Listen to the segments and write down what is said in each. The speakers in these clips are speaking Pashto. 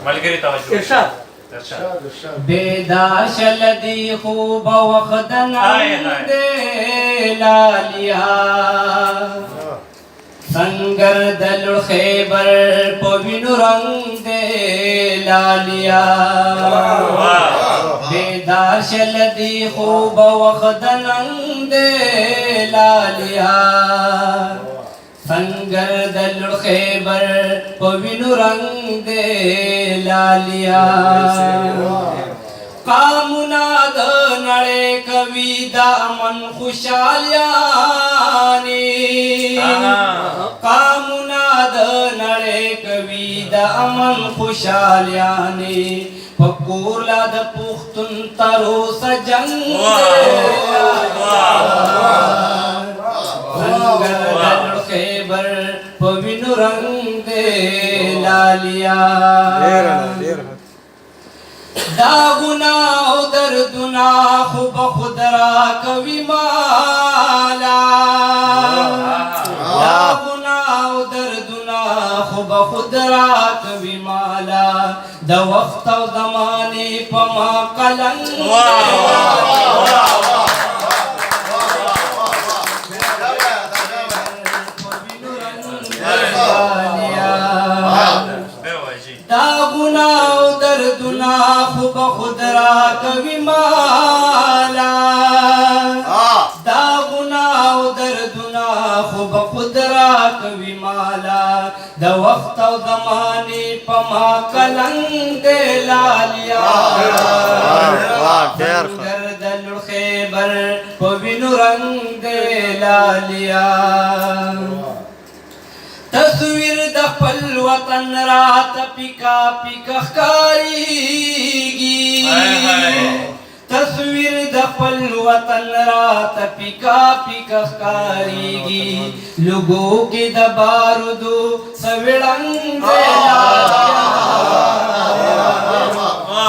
ملګری توجه ارشاد بیدار شلدی خوب وخدن دے لالیا سنگر دل خیبر پوینو رنگ دے لالیا بیدار شلدی خوب وخدن دے لالیا سنگر دل خیبر پوینو رنگ دے لالیا کامنا د نړۍ کوي د امن خوشالیانی کامنا د نړۍ کوي د امن خوشالیانی پکورلا د پښتون تر اوسه جنګ سنگر دل خیبر پوینو رنگ دے لالیا داغنا او دردنا خوب خود را کوي مالا داغنا او دردنا خوب خود را کوي مالا د وخت او زمانه پما قلنګ داغنا او دردنا خوب خود را کوي مالا داغنا او دردنا خوب خود را کوي مالا د وخت او زمانه پما کلنګ دے لالیا سنگر دل خیبر پوینو رنگ دے لالیا تصویر د خپل وطن رات پیکا پیکا ښکاریږي تصویر د خپل وطن رات پیکا پیکا ښکاریږي لوګو کې د بارودو سوړنګ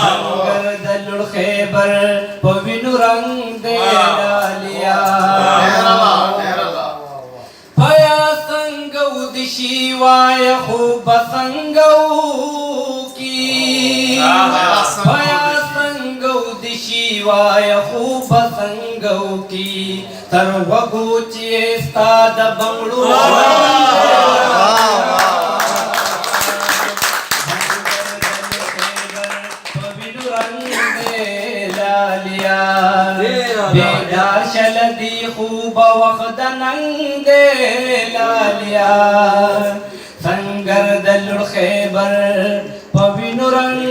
سنگر دل خیبر پوینو رنگ دے لالیا شیوای خوب سنگو کی پیا سنگو دی شیوای خوب سنگو کی تر وگو چیستا د بنگلو بیدار شلدی خوب وخد ننگ دے لالیا سنگر دل خیبر پوینو رنگ